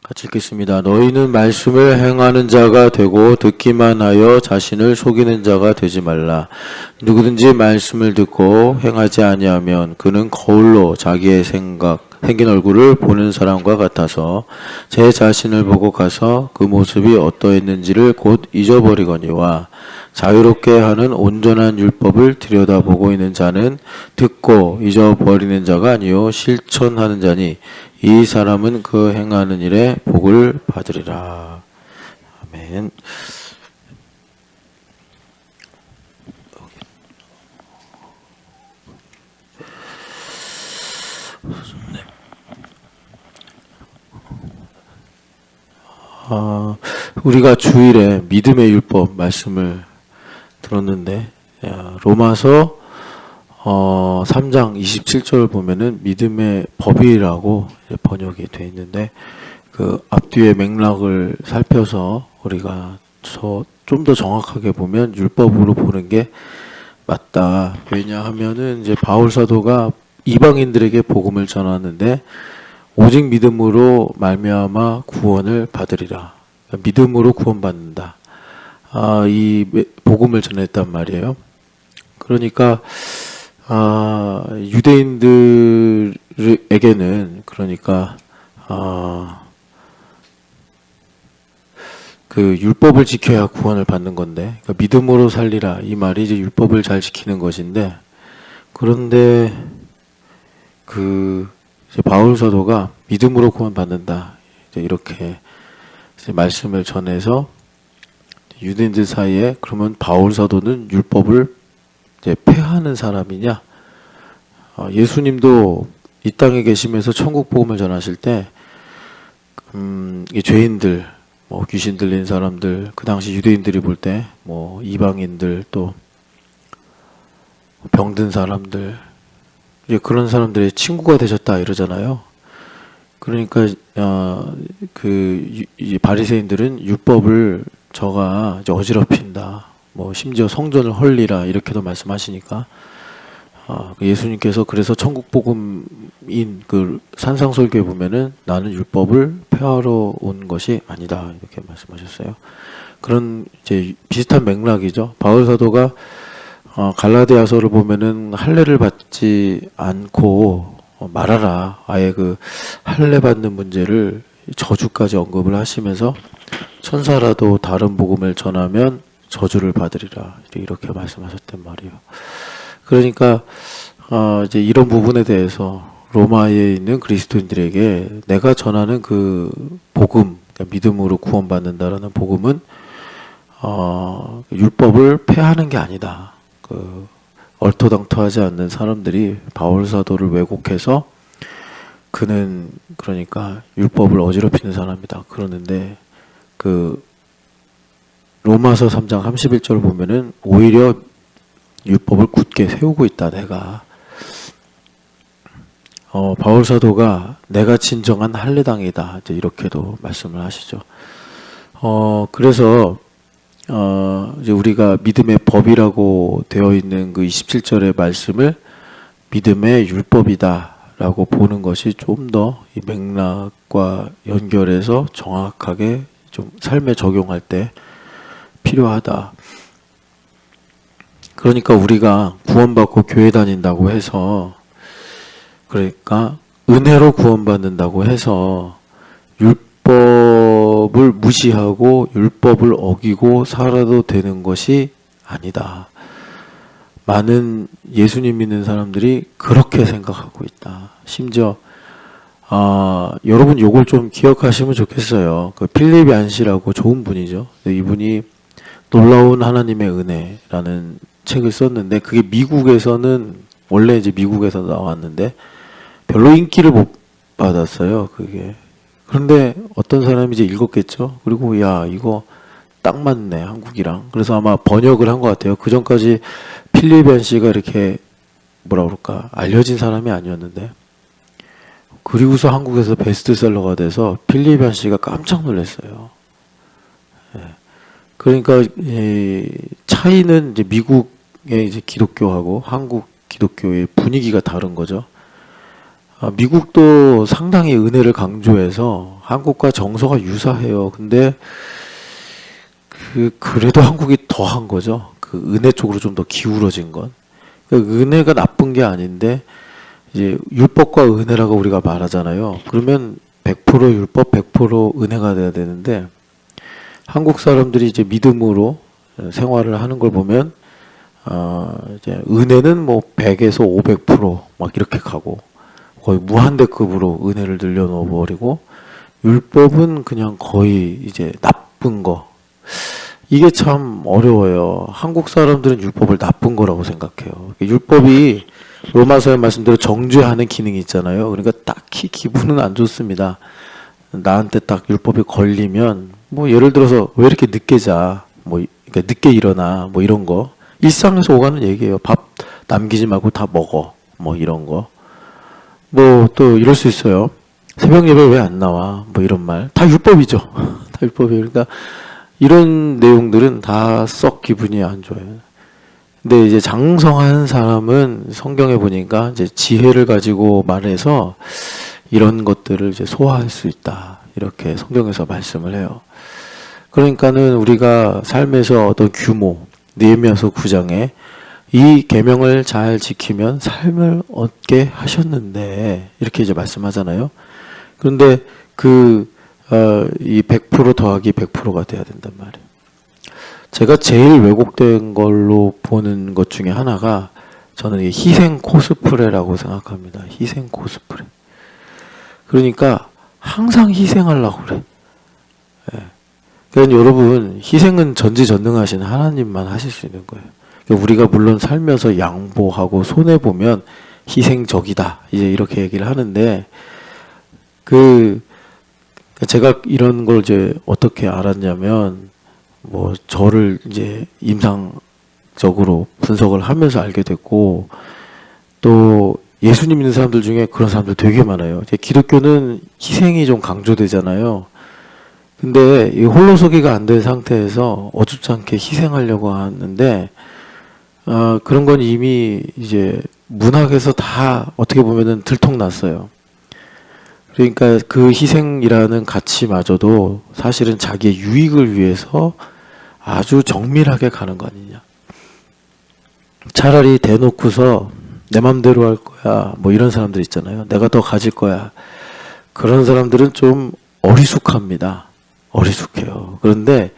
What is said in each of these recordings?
같이 읽겠습니다. 너희는 말씀을 행하는 자가 되고 듣기만 하여 자신을 속이는 자가 되지 말라. 누구든지 말씀을 듣고 행하지 아니하면 그는 거울로 자기의 생긴 얼굴을 보는 사람과 같아서 제 자신을 보고 가서 그 모습이 어떠했는지를 곧 잊어버리거니와 자유롭게 하는 온전한 율법을 들여다보고 있는 자는 듣고 잊어버리는 자가 아니요 실천하는 자니 이 사람은 그 행하는 일에 복을 받으리라. 아멘. 우리가 주일에 믿음의 율법 말씀을 들었는데 로마서 3장 27절 보면은 믿음의 법이라고 번역이 되어 있는데 그 앞뒤의 맥락을 살펴서 우리가 좀 더 정확하게 보면 율법으로 보는 게 맞다. 왜냐하면은 이제 바울 사도가 이방인들에게 복음을 전하는데 오직 믿음으로 말미암아 구원을 받으리라. 믿음으로 구원받는다. 이 복음을 전했단 말이에요. 그러니까 유대인들에게는 그러니까 그 율법을 지켜야 구원을 받는 건데, 그러니까 믿음으로 살리라 이 말이 이제 율법을 잘 지키는 것인데, 그런데 이제 바울 사도가 믿음으로 구원 받는다 이제 이렇게 이제 말씀을 전해서 유대인들 사이에 그러면 바울 사도는 율법을 이제 폐하는 사람이냐? 예수님도 이 땅에 계시면서 천국 복음을 전하실 때, 이 죄인들, 뭐 귀신 들린 사람들, 그 당시 유대인들이 볼 때, 뭐 이방인들 또 병든 사람들, 이제 그런 사람들의 친구가 되셨다 이러잖아요. 그러니까 이 바리새인들은 율법을 저가 이제 어지럽힌다. 뭐 심지어 성전을 헐리라 이렇게도 말씀하시니까 예수님께서 그래서 천국 복음인 그 산상설교에 보면은 나는 율법을 폐하러 온 것이 아니다 이렇게 말씀하셨어요. 그런 이제 비슷한 맥락이죠. 바울 사도가 갈라디아서를 보면은 할례를 받지 않고 말하라. 아예 그 할례 받는 문제를 저주까지 언급을 하시면서 천사라도 다른 복음을 전하면 저주를 받으리라 이렇게 말씀하셨단 말이에요. 그러니까 이제 이런 부분에 대해서 로마에 있는 그리스도인들에게 내가 전하는 그 복음, 그러니까 믿음으로 구원받는다라는 복음은 율법을 폐하는 게 아니다. 얼토당토하지 않는 사람들이 바울 사도를 왜곡해서 그는 그러니까 율법을 어지럽히는 사람이다 그러는데 로마서 3장 31절 보면은 오히려 율법을 굳게 세우고 있다 내가. 바울 사도가 내가 진정한 할례당이다 이제 이렇게도 말씀을 하시죠. 그래서 이제 우리가 믿음의 법이라고 되어 있는 그 27절의 말씀을 믿음의 율법이다라고 보는 것이 좀 더 이 맥락과 연결해서 정확하게 좀 삶에 적용할 때 필요하다. 그러니까 우리가 구원받고 교회 다닌다고 해서 그러니까 은혜로 구원받는다고 해서 율법을 무시하고 율법을 어기고 살아도 되는 것이 아니다. 많은 예수님 믿는 사람들이 그렇게 생각하고 있다. 심지어 여러분 요걸 좀 기억하시면 좋겠어요. 그 필립 얀시라고 좋은 분이죠. 이분이 놀라운 하나님의 은혜라는 책을 썼는데 그게 미국에서는 원래 이제 미국에서 나왔는데 별로 인기를 못 받았어요. 그게. 그런데 어떤 사람이 이제 읽었겠죠. 그리고 야 이거 딱 맞네 한국이랑. 그래서 아마 번역을 한 것 같아요. 그 전까지 필립 얀시가 이렇게 뭐라 그럴까 알려진 사람이 아니었는데 그리고서 한국에서 베스트셀러가 돼서 필립 얀시가 깜짝 놀랐어요. 그러니까 차이는 이제 미국의 이제 기독교하고 한국 기독교의 분위기가 다른 거죠. 미국도 상당히 은혜를 강조해서 한국과 정서가 유사해요. 근데 그래도 한국이 더한 거죠. 그 은혜 쪽으로 좀 더 기울어진 건. 은혜가 나쁜 게 아닌데 이제 율법과 은혜라고 우리가 말하잖아요. 그러면 100% 율법, 100% 은혜가 돼야 되는데 한국 사람들이 이제 믿음으로 생활을 하는 걸 보면 이제 은혜는 뭐 100에서 500%막 이렇게 가고 거의 무한대급으로 은혜를 늘려놓아 버리고 율법은 그냥 거의 이제 나쁜 거. 이게 참 어려워요. 한국 사람들은 율법을 나쁜 거라고 생각해요. 율법이 로마서의 말씀대로 정죄하는 기능이 있잖아요. 그러니까 딱히 기분은 안 좋습니다. 나한테 딱 율법이 걸리면 뭐 예를 들어서 왜 이렇게 늦게 자, 뭐 그러니까 늦게 일어나, 뭐 이런 거 일상에서 오가는 얘기예요. 밥 남기지 말고 다 먹어, 뭐 이런 거. 뭐 또 이럴 수 있어요. 새벽 예배 왜 안 나와? 뭐 이런 말. 다 율법이죠. 다 율법이에요. 그러니까 이런 내용들은 다 썩 기분이 안 좋아요. 근데 이제 장성한 사람은 성경에 보니까 이제 지혜를 가지고 말해서 이런 것들을 이제 소화할 수 있다. 이렇게 성경에서 말씀을 해요. 그러니까는 우리가 삶에서 어떤 규모, 느헤미야서 9장에 이 계명을 잘 지키면 삶을 얻게 하셨는데 이렇게 이제 말씀하잖아요. 그런데 이 100% 더하기 100%가 돼야 된단 말이에요. 제가 제일 왜곡된 걸로 보는 것 중에 하나가 저는 이 희생 코스프레라고 생각합니다. 희생 코스프레. 그러니까 항상 희생하려고 그래. 예. 그러니까 여러분 희생은 전지전능하신 하나님만 하실 수 있는 거예요. 그러니까 우리가 물론 살면서 양보하고 손해보면 희생적이다. 이제 이렇게 얘기를 하는데 제가 이런 걸 이제 어떻게 알았냐면 뭐 저를 이제 임상적으로 분석을 하면서 알게 됐고 또 예수님 믿는 사람들 중에 그런 사람들 되게 많아요. 기독교는 희생이 좀 강조되잖아요. 근데 이 홀로서기가 안 된 상태에서 어줍지 않게 희생하려고 하는데 그런 건 이미 이제 문학에서 다 어떻게 보면은 들통났어요. 그러니까 그 희생이라는 가치마저도 사실은 자기의 유익을 위해서 아주 정밀하게 가는 거 아니냐. 차라리 대놓고서 내 맘대로 할 거야. 뭐 이런 사람들 있잖아요. 내가 더 가질 거야. 그런 사람들은 좀 어리숙합니다. 어리숙해요. 그런데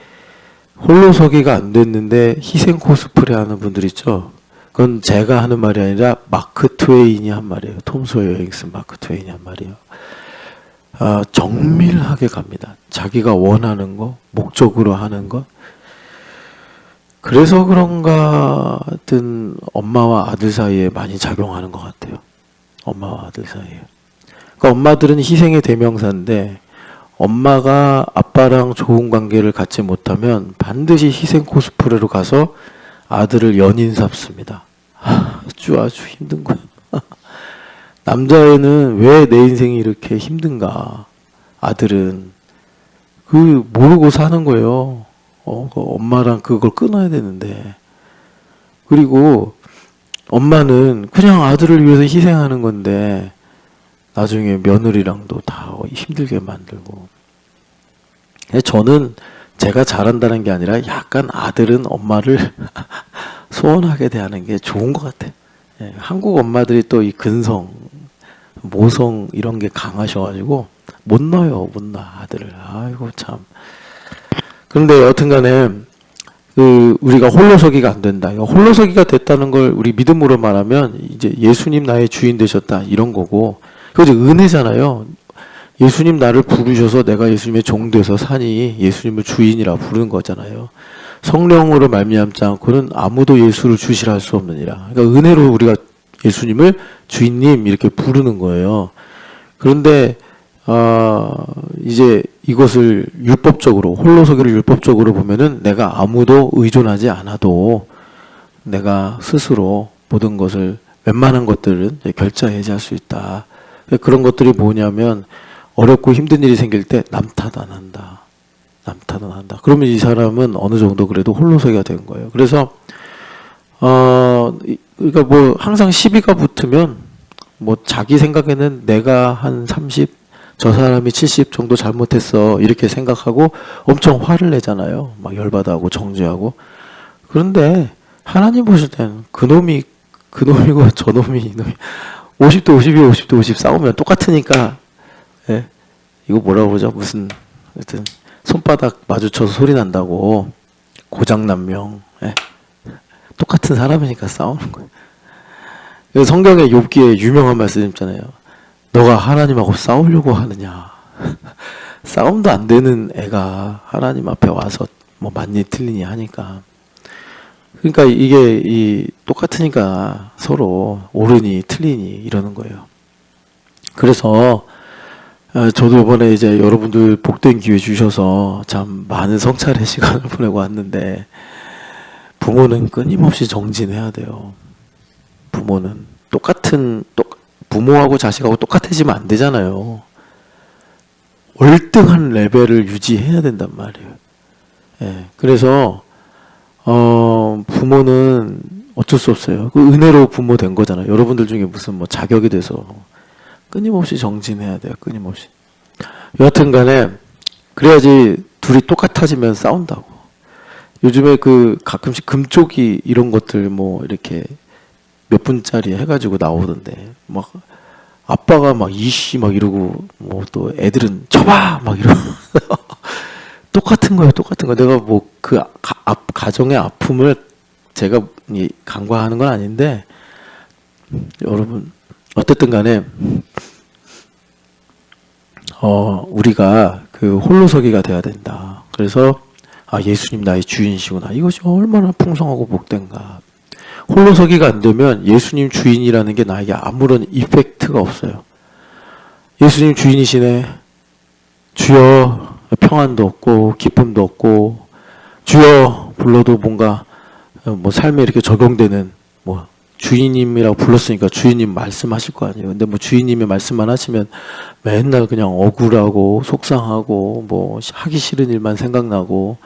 홀로서기가 안 됐는데 희생 코스프레 하는 분들 있죠. 그건 제가 하는 말이 아니라 마크 트웨인이 한 말이에요. 톰 소여 여행 쓴 마크 트웨인이 한 말이에요. 정밀하게 갑니다. 자기가 원하는 거, 목적으로 하는 것. 그래서 그런가 하여튼 엄마와 아들 사이에 많이 작용하는 것 같아요. 엄마와 아들 사이에. 그러니까 엄마들은 희생의 대명사인데 엄마가 아빠랑 좋은 관계를 갖지 못하면 반드시 희생 코스프레로 가서 아들을 연인 삼습니다. 아주 힘든 거예요. 남자애는 왜 내 인생이 이렇게 힘든가? 아들은 모르고 사는 거예요. 엄마랑 그걸 끊어야 되는데. 그리고 엄마는 그냥 아들을 위해서 희생하는 건데 나중에 며느리랑도 다 힘들게 만들고. 저는 제가 잘한다는 게 아니라 약간 아들은 엄마를 소원하게 대하는 게 좋은 것 같아요. 한국 엄마들이 또 이 근성, 모성 이런 게 강하셔가지고 못 넣어요, 못 넣어 아들을. 아이고 참. 그런데 여튼간에 우리가 홀로서기가 안 된다. 홀로서기가 됐다는 걸 우리 믿음으로 말하면 이제 예수님 나의 주인 되셨다 이런 거고, 그거 은혜잖아요. 예수님 나를 부르셔서 내가 예수님의 종 돼서 사니 예수님을 주인이라 부르는 거잖아요. 성령으로 말미암지 않고는 아무도 예수를 주시라 할 수 없느니라. 그러니까 은혜로 우리가 예수님을 주인님 이렇게 부르는 거예요. 그런데 이제 이것을 율법적으로 홀로서기를 율법적으로 보면은 내가 아무도 의존하지 않아도 내가 스스로 모든 것을 웬만한 것들은 결자해지할 수 있다. 그런 것들이 뭐냐면 어렵고 힘든 일이 생길 때 남 탓 안 한다. 남 탓 안 한다. 그러면 이 사람은 어느 정도 그래도 홀로서기가 된 거예요. 그래서 그러니까 뭐 항상 시비가 붙으면 뭐 자기 생각에는 내가 한 30, 저 사람이 70 정도 잘못했어 이렇게 생각하고 엄청 화를 내잖아요. 막 열받아하고 정죄하고. 그런데 하나님 보실 때는 그놈이고 저놈이 이놈이 50대 50이 50대 50 싸우면 똑같으니까, 예? 이거 뭐라고 그러죠? 무슨 하여튼 손바닥 마주쳐서 소리 난다고 고장난명, 예? 똑같은 사람이니까 싸우는 거예요. 성경에 욥기에 유명한 말씀 있잖아요. 너가 하나님하고 싸우려고 하느냐. 싸움도 안 되는 애가 하나님 앞에 와서 뭐 맞니 틀리니 하니까. 그러니까 이게 똑같으니까 서로 옳으니 틀리니 이러는 거예요. 그래서 저도 이번에 이제 여러분들 복된 기회 주셔서 참 많은 성찰의 시간을 보내고 왔는데, 부모는 끊임없이 정진해야 돼요. 부모는 부모하고 자식하고 똑같아지면 안 되잖아요. 월등한 레벨을 유지해야 된단 말이에요. 예, 그래서 부모는 어쩔 수 없어요. 그 은혜로 부모 된 거잖아요. 여러분들 중에 무슨 뭐 자격이 돼서 끊임없이 정진해야 돼요. 끊임없이. 여하튼 간에 그래야지 둘이 똑같아지면 싸운다고. 요즘에 그 가끔씩 금쪽이 이런 것들 뭐 이렇게 몇 분짜리 해가지고 나오던데, 막 아빠가 막 이씨 막 이러고 뭐 또 애들은 쳐봐 막 이러고 똑같은 거예요. 똑같은 거. 내가 뭐 그 가정의 아픔을 제가 간과하는 건 아닌데, 여러분 어쨌든 간에 우리가 그 홀로서기가 돼야 된다. 그래서 예수님 나의 주인이시구나. 이것이 얼마나 풍성하고 복된가. 홀로서기가 안 되면 예수님 주인이라는 게 나에게 아무런 이펙트가 없어요. 예수님 주인이시네. 주여 평안도 없고 기쁨도 없고, 주여 불러도 뭔가 뭐 삶에 이렇게 적용되는, 뭐 주인님이라고 불렀으니까 주인님 말씀하실 거 아니에요. 근데 뭐 주인님의 말씀만 하시면 맨날 그냥 억울하고 속상하고 뭐 하기 싫은 일만 생각나고,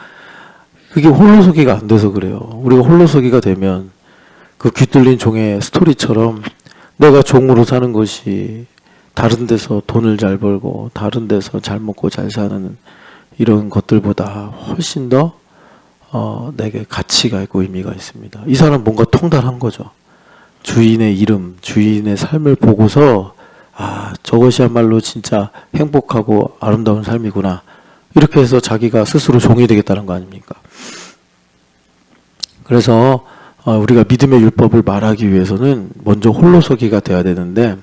그게 홀로서기가 안 돼서 그래요. 우리가 홀로서기가 되면 그 귀뚫린 종의 스토리처럼 내가 종으로 사는 것이 다른 데서 돈을 잘 벌고 다른 데서 잘 먹고 잘 사는 이런 것들보다 훨씬 더 내게 가치가 있고 의미가 있습니다. 이 사람 뭔가 통달한 거죠. 주인의 이름, 주인의 삶을 보고서 저것이야말로 진짜 행복하고 아름다운 삶이구나. 이렇게 해서 자기가 스스로 종이 되겠다는 거 아닙니까? 그래서 우리가 믿음의 율법을 말하기 위해서는 먼저 홀로서기가 돼야 되는데,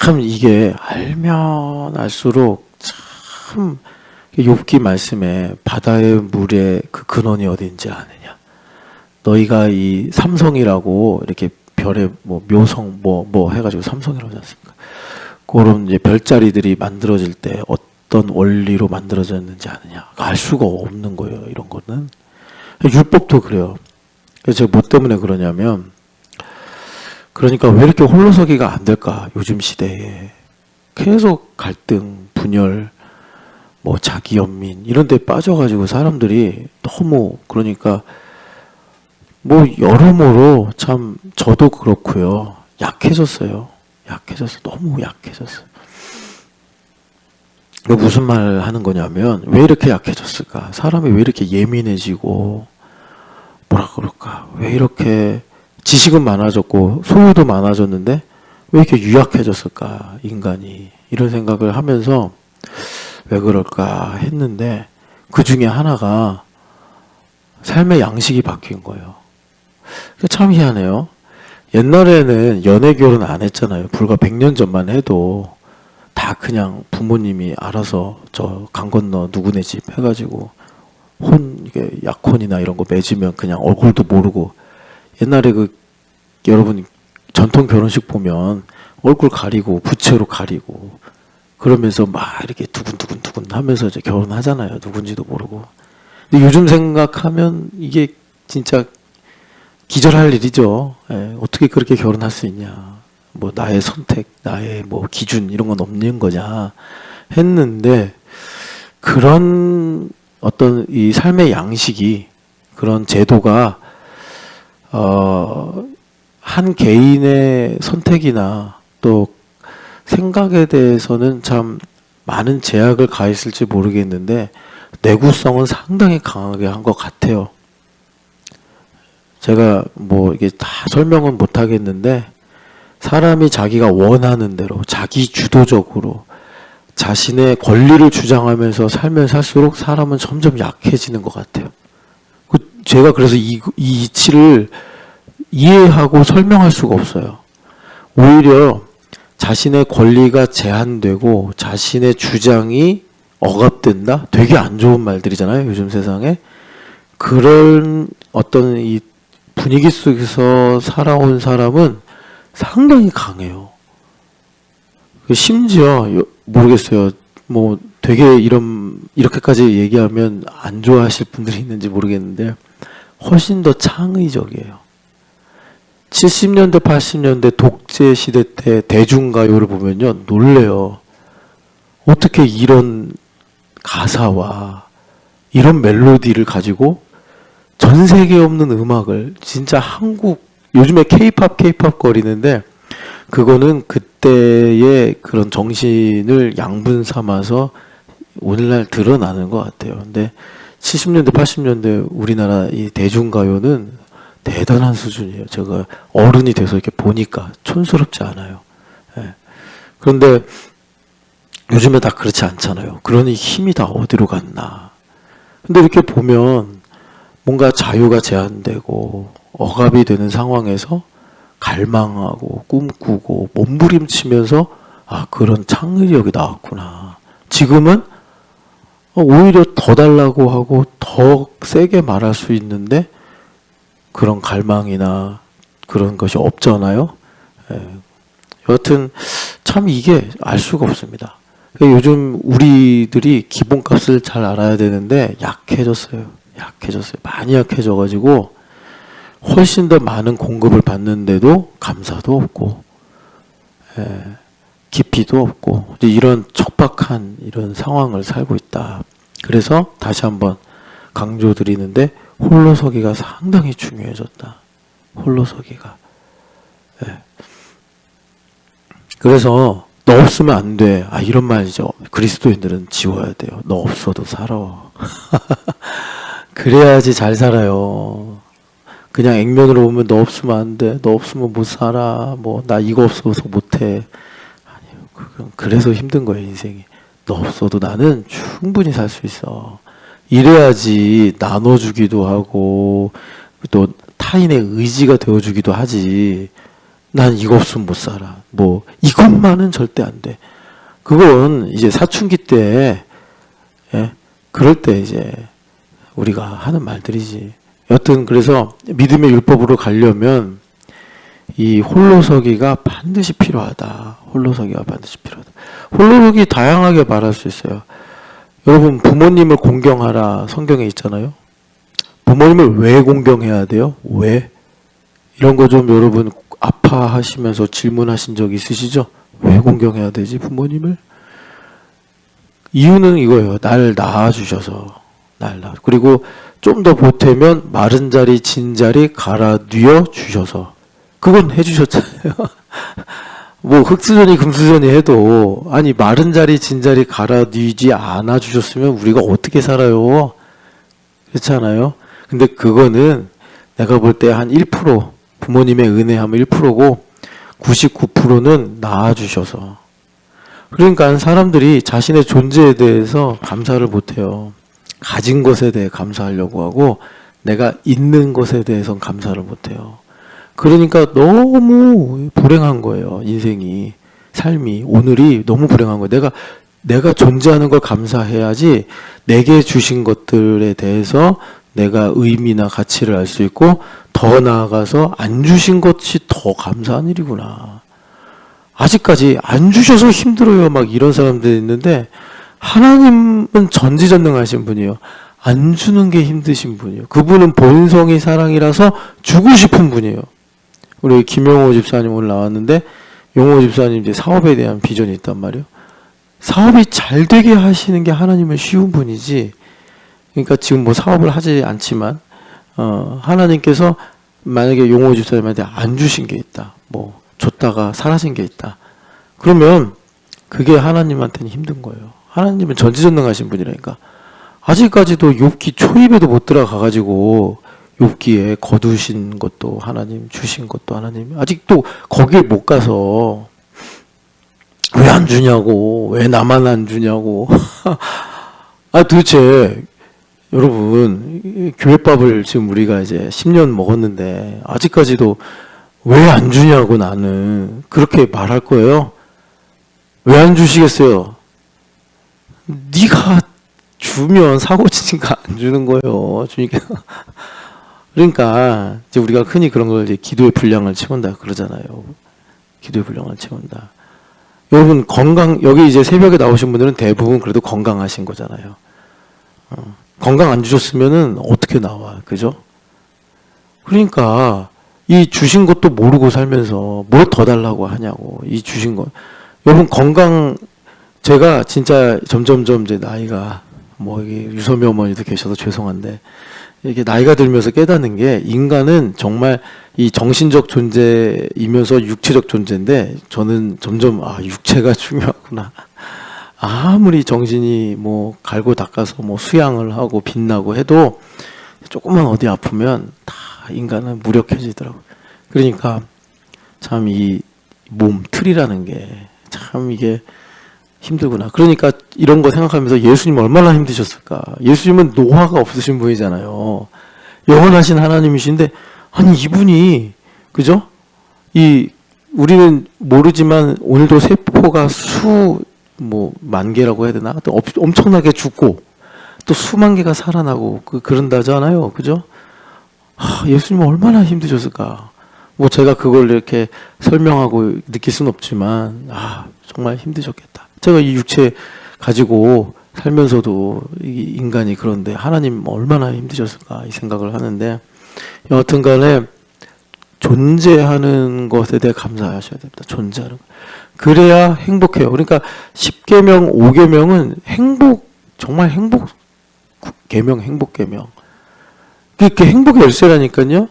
참 이게 알면 알수록 참 욥기 말씀에 바다의 물의 그 근원이 어딘지 아느냐. 너희가 이 삼성이라고 이렇게 별의 뭐 묘성 뭐 해가지고 삼성이라고 하지 않습니까? 그런 이제 별자리들이 만들어질 때 어떤 원리로 만들어졌는지 아느냐. 알 수가 없는 거예요. 이런 거는. 율법도 그래요. 그래서 제가 뭐 때문에 그러냐면, 그러니까 왜 이렇게 홀로서기가 안 될까? 요즘 시대에 계속 갈등, 분열, 뭐 자기 연민 이런 데 빠져가지고 사람들이 너무, 그러니까 뭐 여러모로 참 저도 그렇고요. 약해졌어요. 너무 약해졌어요. 무슨 말 하는 거냐면, 왜 이렇게 약해졌을까? 사람이 왜 이렇게 예민해지고, 뭐라 그럴까? 왜 이렇게 지식은 많아졌고 소유도 많아졌는데 왜 이렇게 유약해졌을까? 인간이. 이런 생각을 하면서 왜 그럴까 했는데, 그 중에 하나가 삶의 양식이 바뀐 거예요. 참 희한해요. 옛날에는 연애 결혼 안 했잖아요. 불과 100년 전만 해도 다 그냥 부모님이 알아서 저 강 건너 누구네 집 해가지고 이게 약혼이나 이런 거 맺으면 그냥 얼굴도 모르고, 옛날에 여러분 전통 결혼식 보면 얼굴 가리고 부채로 가리고 그러면서 막 이렇게 두근두근 하면서 이제 결혼하잖아요. 누군지도 모르고. 근데 요즘 생각하면 이게 진짜 기절할 일이죠. 어떻게 그렇게 결혼할 수 있냐. 뭐 나의 선택, 나의 뭐 기준 이런 건 없는 거냐 했는데, 그런 어떤 이 삶의 양식이, 그런 제도가 한 개인의 선택이나 또 생각에 대해서는 참 많은 제약을 가했을지 모르겠는데 내구성은 상당히 강하게 한 것 같아요. 제가 뭐 이게 다 설명은 못 하겠는데 사람이 자기가 원하는 대로 자기 주도적으로 자신의 권리를 주장하면서 살면 살수록 사람은 점점 약해지는 것 같아요. 제가 그래서 이 이치를 이해하고 설명할 수가 없어요. 오히려 자신의 권리가 제한되고 자신의 주장이 억압된다? 되게 안 좋은 말들이잖아요, 요즘 세상에. 그런 어떤 이 분위기 속에서 살아온 사람은 상당히 강해요. 심지어 모르겠어요. 뭐 되게 이렇게까지 얘기하면 안 좋아하실 분들이 있는지 모르겠는데 훨씬 더 창의적이에요. 70년대, 80년대 독재 시대 때 대중가요를 보면요, 놀래요. 어떻게 이런 가사와 이런 멜로디를 가지고 전 세계에 없는 음악을 진짜 요즘에 케이팝 거리는데 그거는 그때의 그런 정신을 양분 삼아서 오늘날 드러나는 것 같아요. 근데 70년대, 80년대 우리나라 이 대중가요는 대단한 수준이에요. 제가 어른이 돼서 이렇게 보니까 촌스럽지 않아요. 예. 그런데 요즘에 다 그렇지 않잖아요. 그러니 힘이 다 어디로 갔나. 근데 이렇게 보면 뭔가 자유가 제한되고 억압이 되는 상황에서 갈망하고 꿈꾸고 몸부림치면서 그런 창의력이 나왔구나. 지금은 오히려 더 달라고 하고 더 세게 말할 수 있는데 그런 갈망이나 그런 것이 없잖아요. 여하튼 참 이게 알 수가 없습니다. 요즘 우리들이 기본값을 잘 알아야 되는데 약해졌어요. 많이 약해져가지고 훨씬 더 많은 공급을 받는데도 감사도 없고 깊이도 없고 이런 척박한 이런 상황을 살고 있다. 그래서 다시 한번 강조드리는데 홀로서기가 상당히 중요해졌다. 홀로서기가. 그래서 너 없으면 안 돼. 이런 말이죠. 그리스도인들은 지워야 돼요. 너 없어도 살아. 그래야지 잘 살아요. 그냥 액면으로 보면 너 없으면 안 돼. 너 없으면 못 살아. 뭐 나 이거 없어서 못 해. 아니요. 그래서 힘든 거예요, 인생이. 너 없어도 나는 충분히 살 수 있어. 이래야지 나눠주기도 하고 또 타인의 의지가 되어주기도 하지. 난 이거 없으면 못 살아. 뭐 이것만은 절대 안 돼. 그건 이제 사춘기 때 그럴 때 이제 우리가 하는 말들이지. 여튼 그래서 믿음의 율법으로 가려면 이 홀로서기가 반드시 필요하다. 홀로서기 다양하게 말할 수 있어요. 여러분 부모님을 공경하라 성경에 있잖아요. 부모님을 왜 공경해야 돼요? 왜? 이런 거 좀 여러분 아파하시면서 질문하신 적 있으시죠? 왜 공경해야 되지 부모님을? 이유는 이거예요. 날 낳아주셔서. 그리고 좀 더 보태면 마른 자리 진 자리 갈아 뉘어 주셔서. 그건 해주셨잖아요. 뭐 흙수저니 금수저니 해도 마른 자리 진 자리 갈아 뉘지 않아 주셨으면 우리가 어떻게 살아요? 그렇지 않아요? 근데 그거는 내가 볼 때 한 1% 부모님의 은혜하면 1%고 99%는 낳아주셔서. 그러니까 사람들이 자신의 존재에 대해서 감사를 못해요. 가진 것에 대해 감사하려고 하고 내가 있는 것에 대해서는 감사를 못해요. 그러니까 너무 불행한 거예요. 인생이. 삶이. 오늘이 너무 불행한 거예요. 내가 존재하는 걸 감사해야지 내게 주신 것들에 대해서 내가 의미나 가치를 알 수 있고 더 나아가서 안 주신 것이 더 감사한 일이구나. 아직까지 안 주셔서 힘들어요. 막 이런 사람들이 있는데 하나님은 전지전능하신 분이에요. 안 주는 게 힘드신 분이에요. 그분은 본성이 사랑이라서 주고 싶은 분이에요. 우리 김용호 집사님 오늘 나왔는데 용호 집사님 이제 사업에 대한 비전이 있단 말이에요. 사업이 잘 되게 하시는 게 하나님은 쉬운 분이지. 그러니까 지금 뭐 사업을 하지 않지만 하나님께서 만약에 용호 집사님한테 안 주신 게 있다. 뭐 줬다가 사라진 게 있다. 그러면 그게 하나님한테는 힘든 거예요. 하나님은 전지전능하신 분이라니까. 아직까지도 욥기 초입에도 못 들어가가지고 욥기에 거두신 것도 하나님, 주신 것도 하나님. 아직도 거길 못 가서 왜 안 주냐고, 왜 나만 안 주냐고. 아, 도대체 여러분, 교회밥을 지금 우리가 이제 10년 먹었는데 아직까지도 왜 안 주냐고 나는 그렇게 말할 거예요? 왜 안 주시겠어요? 네가 주면 사고 치니까 안 주는 거예요. 주니까. 그러니까 이제 우리가 흔히 그런 걸 이제 기도의 분량을 채운다 그러잖아요. 기도의 분량을 채운다. 여러분 건강 여기 이제 새벽에 나오신 분들은 대부분 그래도 건강하신 거잖아요. 건강 안 주셨으면은 어떻게 나와, 그죠? 그러니까 이 주신 것도 모르고 살면서 뭐 더 달라고 하냐고. 이 주신 거. 여러분 건강 제가 진짜 점점점 이제 나이가 뭐 이게 유섬이 어머니도 계셔서 죄송한데 이렇게 나이가 들면서 깨닫는 게 인간은 정말 이 정신적 존재이면서 육체적 존재인데 저는 점점 육체가 중요하구나. 아무리 정신이 뭐 갈고 닦아서 뭐 수양을 하고 빛나고 해도 조금만 어디 아프면 다 인간은 무력해지더라고요. 그러니까 참 이 몸 틀이라는 게 참 이게 힘들구나. 그러니까 이런 거 생각하면서 예수님 얼마나 힘드셨을까. 예수님은 노화가 없으신 분이잖아요. 영원하신 하나님이신데 아니 이분이 그죠? 이 우리는 모르지만 오늘도 세포가 뭐 만 개라고 해야 되나? 또 엄청나게 죽고 또 수만 개가 살아나고 그런다잖아요. 그죠? 예수님은 얼마나 힘드셨을까. 뭐 제가 그걸 이렇게 설명하고 느낄 수는 없지만 정말 힘드셨겠다. 제가 이 육체 가지고 살면서도 이 인간이 그런데 하나님 얼마나 힘드셨을까 이 생각을 하는데 여하튼 간에 존재하는 것에 대해 감사하셔야 됩니다. 존재하는 것. 그래야 행복해요. 그러니까 10계명, 5계명은 정말 계명, 행복계명. 그게 행복의 열쇠라니까요.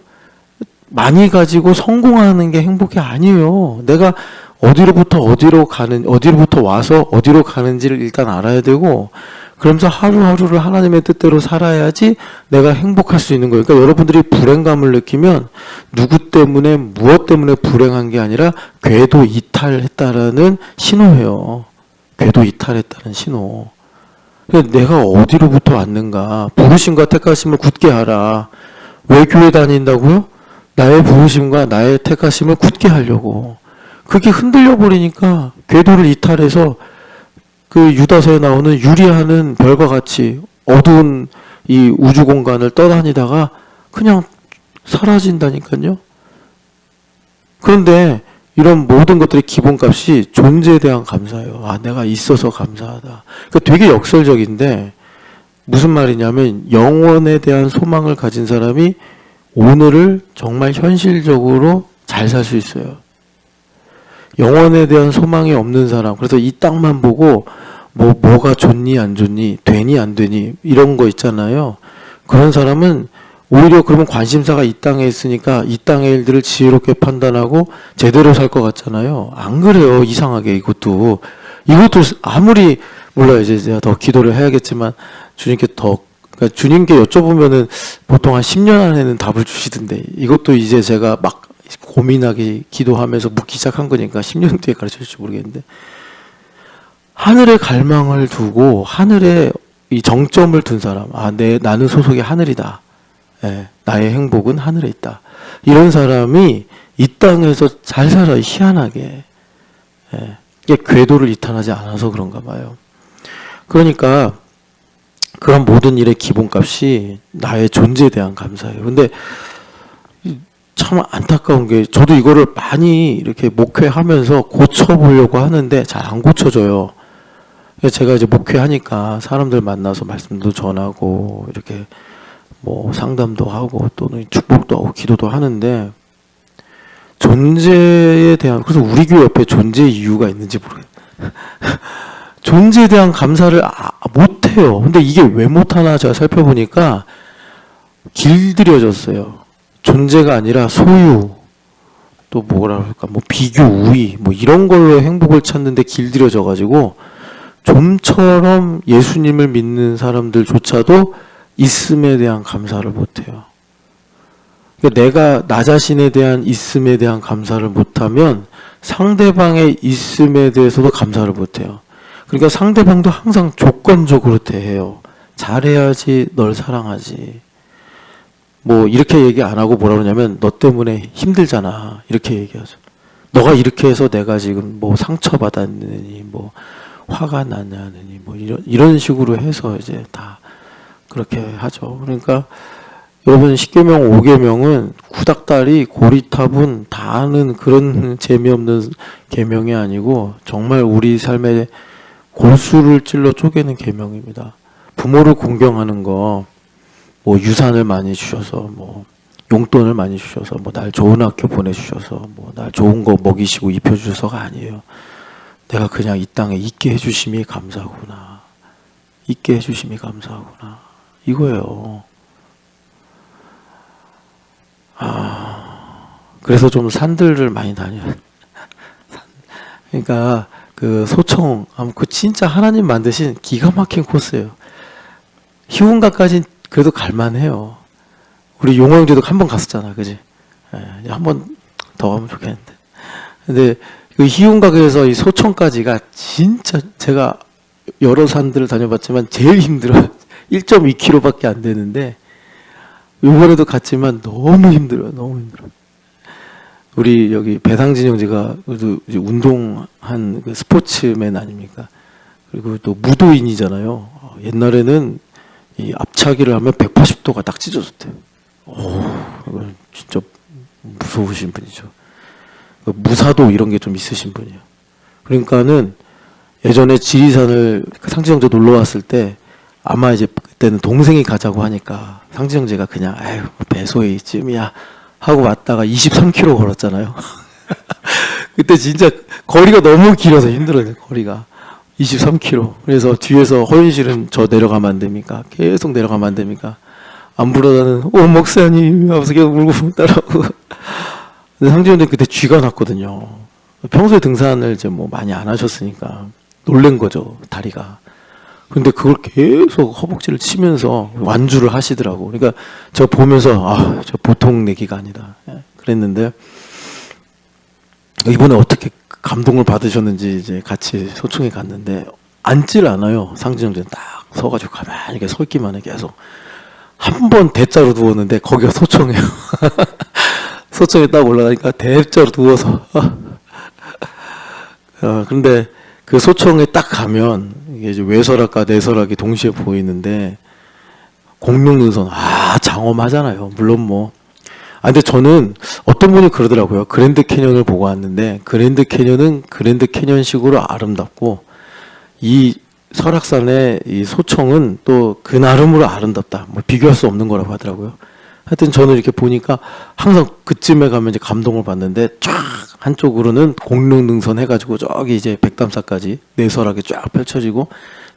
많이 가지고 성공하는 게 행복이 아니에요. 내가 어디로부터 와서 어디로 가는지를 일단 알아야 되고, 그러면서 하루하루를 하나님의 뜻대로 살아야지 내가 행복할 수 있는 거예요. 그러니까 여러분들이 불행감을 느끼면 누구 때문에, 무엇 때문에 불행한 게 아니라 궤도 이탈했다라는 신호예요. 궤도 이탈했다는 신호. 그러니까 내가 어디로부터 왔는가. 부르심과 택하심을 굳게 하라. 왜 교회 다닌다고요? 나의 부르심과 나의 택하심을 굳게 하려고. 그게 흔들려 버리니까 궤도를 이탈해서 그 유다서에 나오는 유리하는 별과 같이 어두운 이 우주 공간을 떠다니다가 그냥 사라진다니까요. 그런데 이런 모든 것들의 기본값이 존재에 대한 감사예요. 내가 있어서 감사하다. 그러니까 되게 역설적인데 무슨 말이냐면 영원에 대한 소망을 가진 사람이 오늘을 정말 현실적으로 잘 살 수 있어요. 영원에 대한 소망이 없는 사람, 그래서 이 땅만 보고 뭐가 좋니 안 좋니, 되니 안 되니 이런 거 있잖아요. 그런 사람은 오히려 그러면 관심사가 이 땅에 있으니까 이 땅의 일들을 지혜롭게 판단하고 제대로 살 것 같잖아요. 안 그래요. 이상하게 이것도 아무리 몰라요. 이제 제가 더 기도를 해야겠지만 그러니까 주님께 여쭤보면은 보통 한 10년 안에는 답을 주시던데 이것도 이제 제가 막 고민하기 기도하면서 묻기 시작한 거니까 10년 뒤에 가르쳐 줄지 모르겠는데 하늘에 갈망을 두고 하늘에 이 정점을 둔 사람, 나는 소속이 하늘이다. 나의 행복은 하늘에 있다. 이런 사람이 이 땅에서 잘 살아요. 희한하게. 이게 궤도를 이탈하지 않아서 그런가 봐요. 그러니까 그런 모든 일의 기본값이 나의 존재에 대한 감사예요. 근데 참 안타까운 게 저도 이거를 많이 이렇게 목회하면서 고쳐보려고 하는데 잘 안 고쳐져요. 제가 이제 목회하니까 사람들 만나서 말씀도 전하고 이렇게 뭐 상담도 하고 또는 축복도 하고 기도도 하는데 존재에 대한, 그래서 우리 교회 옆에 존재의 이유가 있는지 모르겠어요. 존재에 대한 감사를 못해요. 근데 이게 왜 못하나 제가 살펴보니까 길들여졌어요. 존재가 아니라 소유, 또 뭐라 그럴까, 뭐 비교, 우위, 뭐 이런 걸로 행복을 찾는데 길들여져 가지고 좀처럼 예수님을 믿는 사람들조차도 있음에 대한 감사를 못해요. 그러니까 내가 나 자신에 대한 있음에 대한 감사를 못하면 상대방의 있음에 대해서도 감사를 못해요. 그러니까 상대방도 항상 조건적으로 대해요. 잘해야지 널 사랑하지. 뭐 이렇게 얘기 안 하고 뭐라 그러냐면 너 때문에 힘들잖아 이렇게 얘기하죠. 너가 이렇게 해서 내가 지금 뭐 상처받았느니 뭐 화가 나냐느니 뭐 이런 식으로 해서 이제 다 그렇게 하죠. 그러니까 여러분 10계명 5계명은 구닥다리 고리탑은 다 아는 그런 재미없는 계명이 아니고 정말 우리 삶의 골수를 찔러 쪼개는 계명입니다. 부모를 공경하는 거, 뭐 유산을 많이 주셔서, 뭐 용돈을 많이 주셔서, 뭐 날 좋은 학교 보내주셔서, 뭐 날 좋은 거 먹이시고 입혀주셔서가 아니에요. 내가 그냥 이 땅에 있게 해주심이 감사하구나. 있게 해주심이 감사하구나. 이거예요. 그래서 좀 산들을 많이 다녀요. 그러니까 그 소청, 그 진짜 하나님 만드신 기가 막힌 코스예요. 희운가까지는 그래도 갈만해요. 우리 용화영제도 한 번 갔었잖아, 그지? 한 번 더 가면 좋겠는데. 근데 그 희운각에서 이 소청까지가 진짜 제가 여러 산들을 다녀봤지만 제일 힘들어요. 1.2km밖에 안 되는데 이번에도 갔지만 너무 힘들어요. 너무 힘들어요. 우리 여기 배상진 형제가 이제 운동한 그 스포츠맨 아닙니까? 그리고 또 무도인이잖아요. 옛날에는 이 앞차기를 하면 180도가 딱 찢어졌대요. 이건 진짜 무서우신 분이죠. 무사도 이런 게 좀 있으신 분이에요. 그러니까는 예전에 지리산을 상진 형제 놀러 왔을 때 아마 이제 그때는 동생이 가자고 하니까 상진 형제가 그냥 아유 배소의 쯤이야 하고 왔다가 23km 걸었잖아요. 그때 진짜 거리가 너무 길어서 힘들어요. 거리가 23km. 그래서 뒤에서 허윤실은 저 내려가면 안 됩니까? 계속 내려가면 안 됩니까? 안 부르다는 오 목사님 하면서 계속 울고 따라오고. 근데 상진 형제 그때 쥐가 났거든요. 평소에 등산을 이제 뭐 많이 안 하셨으니까 놀란 거죠 다리가. 근데 그걸 계속 허벅지를 치면서 완주를 하시더라고. 그러니까 저 보면서 저 보통 내기가 아니다. 그랬는데 이번에 어떻게 감동을 받으셨는지 이제 같이 소총에 갔는데 앉질 않아요. 상진 형제는 딱 서가지고 가만히 이렇게 서 있기만 해 계속. 한 번 대자로 누웠는데 거기가 소총이에요. 소총에 딱 올라가니까 대자로 누워서. 근데 그 소총에 딱 가면 이게 이제 외설악과 내설악이 동시에 보이는데 공룡능선 장엄하잖아요. 물론 뭐. 근데 저는 어떤 분이 그러더라고요. 그랜드 캐년을 보고 왔는데 그랜드 캐년은 그랜드 캐년식으로 아름답고 이 설악산의 이 소총은 또 그 나름으로 아름답다. 뭐 비교할 수 없는 거라고 하더라고요. 하여튼 저는 이렇게 보니까 항상 그쯤에 가면 이제 감동을 받는데 쫙 한쪽으로는 공룡능선 해가지고 저기 이제 백담사까지 내설하게 쫙 펼쳐지고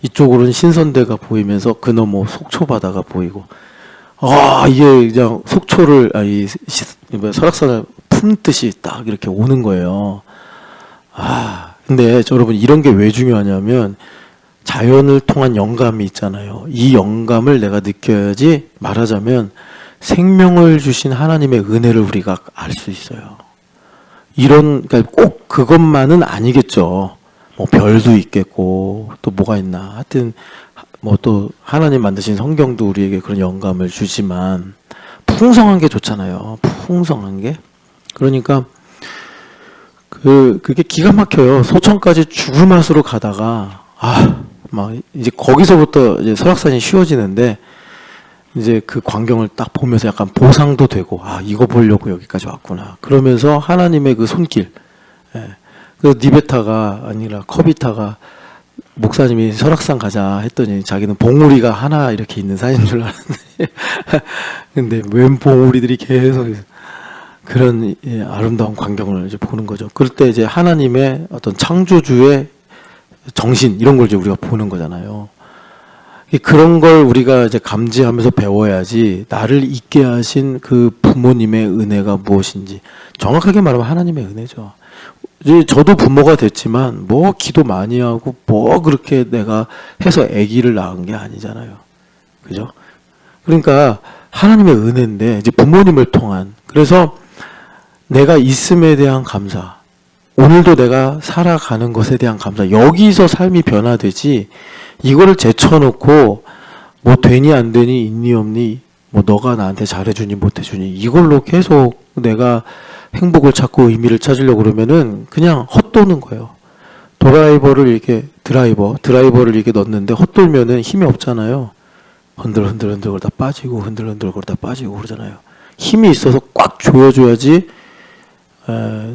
이쪽으로는 신선대가 보이면서 그 너머 속초바다가 보이고 이게 그냥 속초를 설악산을 품듯이 딱 이렇게 오는 거예요. 근데 여러분 이런 게 왜 중요하냐면 자연을 통한 영감이 있잖아요. 이 영감을 내가 느껴야지 말하자면 생명을 주신 하나님의 은혜를 우리가 알 수 있어요. 그러니까 꼭 그것만은 아니겠죠. 뭐 별도 있겠고 또 뭐가 있나. 하여튼 뭐 또 하나님 만드신 성경도 우리에게 그런 영감을 주지만 풍성한 게 좋잖아요. 풍성한 게. 그러니까 그게 기가 막혀요. 소천까지 죽을 맛으로 가다가 막 이제 거기서부터 이제 설악산이 쉬워지는데 이제 그 광경을 딱 보면서 약간 보상도 되고 이거 보려고 여기까지 왔구나. 그러면서 하나님의 그 손길. 그 니베타가 아니라 커비타가 목사님이 설악산 가자 했더니 자기는 봉우리가 하나 이렇게 있는 산인 줄 알았는데 근데 웬 봉우리들이 계속 그런 아름다운 광경을 이제 보는 거죠. 그럴 때 이제 하나님의 어떤 창조주의 정신 이런 걸 이제 우리가 보는 거잖아요. 그런 걸 우리가 이제 감지하면서 배워야지 나를 있게 하신 그 부모님의 은혜가 무엇인지 정확하게 말하면 하나님의 은혜죠. 이제 저도 부모가 됐지만 뭐 기도 많이 하고 뭐 그렇게 내가 해서 아기를 낳은 게 아니잖아요. 그죠? 그러니까 하나님의 은혜인데 이제 부모님을 통한 그래서 내가 있음에 대한 감사 오늘도 내가 살아가는 것에 대한 감사 여기서 삶이 변화되지 이거를 제쳐놓고 뭐 되니 안 되니 있니 없니 뭐 너가 나한테 잘해주니 못해주니 이걸로 계속 내가 행복을 찾고 의미를 찾으려고 그러면은 그냥 헛도는 거예요. 드라이버를 이렇게 넣는데 헛돌면은 힘이 없잖아요. 흔들흔들 그러다 빠지고 흔들흔들 그러다 빠지고 그러잖아요. 힘이 있어서 꽉 조여줘야지.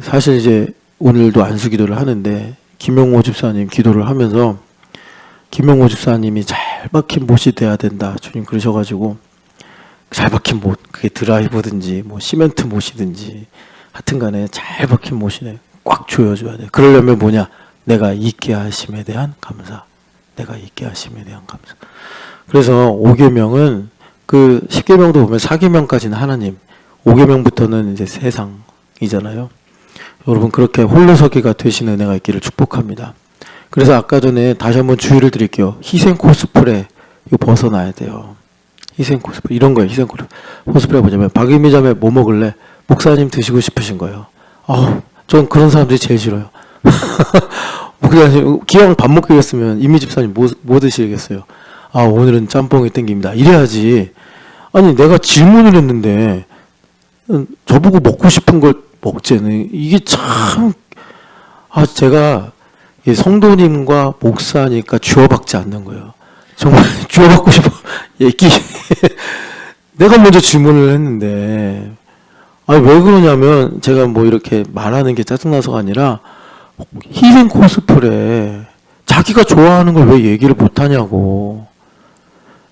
사실 이제 오늘도 안수 기도를 하는데 김용호 집사님 기도를 하면서 김용호 집사님이 잘 박힌 못이 돼야 된다 주님 그러셔가지고 잘 박힌 못 그게 드라이버든지 뭐 시멘트 못이든지 하여튼간에 잘 박힌 못이네 꽉 조여줘야 돼. 그러려면 뭐냐 내가 있게 하심에 대한 감사 내가 있게 하심에 대한 감사. 그래서 5계명은 그 10계명도 보면 4계명까지는 하나님 5계명부터는 이제 세상이잖아요. 여러분 그렇게 홀로서기가 되시는 은혜가 있기를 축복합니다. 그래서 아까 전에 다시 한번 주의를 드릴게요. 희생 코스프레 이거 벗어나야 돼요. 희생 코스프레 이런 거예요. 희생 코스프레가 뭐냐면 박유미 자매 뭐 먹을래? 목사님 드시고 싶으신 거예요. 전 그런 사람들이 제일 싫어요. 기왕 밥 먹겠으면 이미 집사님 뭐 드시겠어요? 오늘은 짬뽕이 땡깁니다. 이래야지. 아니 내가 질문을 했는데 저보고 먹고 싶은 걸 먹재는 이게 참 제가 성도님과 목사니까 쥐어박지 않는 거예요. 정말 쥐어박고 싶어. 얘기 내가 먼저 질문을 했는데 왜 그러냐면 제가 뭐 이렇게 말하는 게 짜증나서가 아니라 희생 코스프레 자기가 좋아하는 걸 왜 얘기를 못하냐고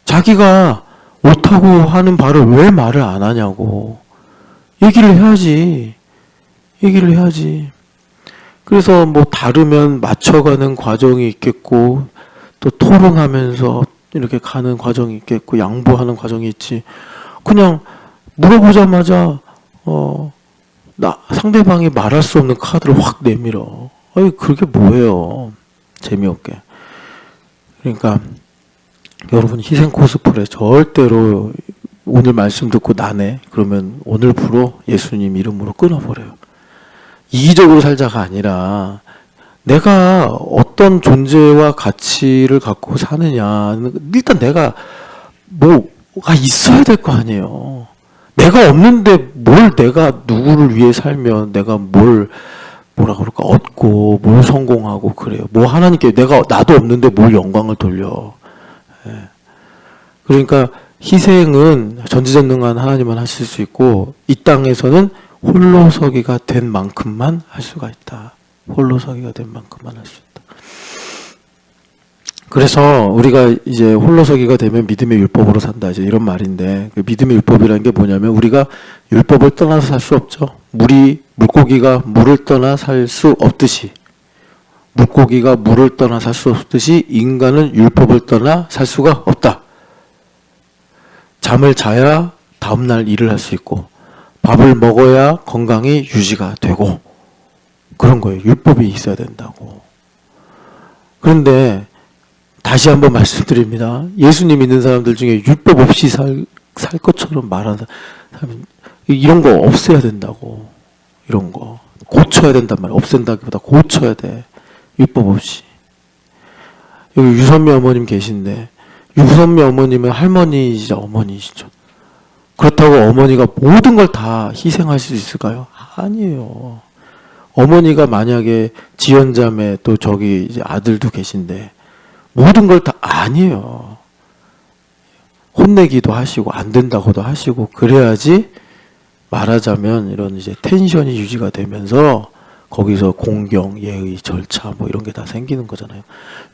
자기가 옳다고 하는 바를 왜 말을 안 하냐고 얘기를 해야지. 그래서 뭐 다르면 맞춰가는 과정이 있겠고 또 토론하면서 이렇게 가는 과정이 있겠고 양보하는 과정이 있지. 그냥 물어보자마자 상대방이 말할 수 없는 카드를 확 내밀어. 그게 뭐예요? 재미없게. 그러니까 여러분 희생 코스프레 절대로 오늘 말씀 듣고 나네. 그러면 오늘부로 예수님 이름으로 끊어버려요. 이기적으로 살자가 아니라 내가 어떤 존재와 가치를 갖고 사느냐. 일단 내가 뭐가 있어야 될 거 아니에요. 내가 없는데 뭘 내가 누구를 위해 살면 내가 뭐라 그럴까 얻고 뭘 성공하고 그래요. 뭐 하나님께 나도 없는데 뭘 영광을 돌려. 그러니까 희생은 전지전능한 하나님만 하실 수 있고 이 땅에서는 홀로서기가 된 만큼만 할 수가 있다. 홀로서기가 된 만큼만 할 수 있다. 그래서 우리가 이제 홀로서기가 되면 믿음의 율법으로 산다. 이제 이런 말인데 그 믿음의 율법이라는 게 뭐냐면 우리가 율법을 떠나서 살 수 없죠. 물고기가 물을 떠나 살 수 없듯이 물고기가 물을 떠나 살 수 없듯이 인간은 율법을 떠나 살 수가 없다. 잠을 자야 다음날 일을 할 수 있고 밥을 먹어야 건강이 유지가 되고 그런 거예요. 율법이 있어야 된다고. 그런데 다시 한번 말씀드립니다. 예수님 믿는 사람들 중에 율법 없이 살 것처럼 말하는 사람 이런 거 없애야 된다고. 이런 거 고쳐야 된단 말이에요. 없앤다기보다 고쳐야 돼. 율법 없이. 여기 유선미 어머님 계신데 유선미 어머님은 할머니이자 어머니시죠. 그렇다고 어머니가 모든 걸 다 희생할 수 있을까요? 아니에요. 어머니가 만약에 지연자매 또 저기 이제 아들도 계신데 모든 걸 다 아니에요. 혼내기도 하시고 안 된다고도 하시고 그래야지 말하자면 이런 이제 텐션이 유지가 되면서 거기서 공경, 예의, 절차 뭐 이런 게 다 생기는 거잖아요.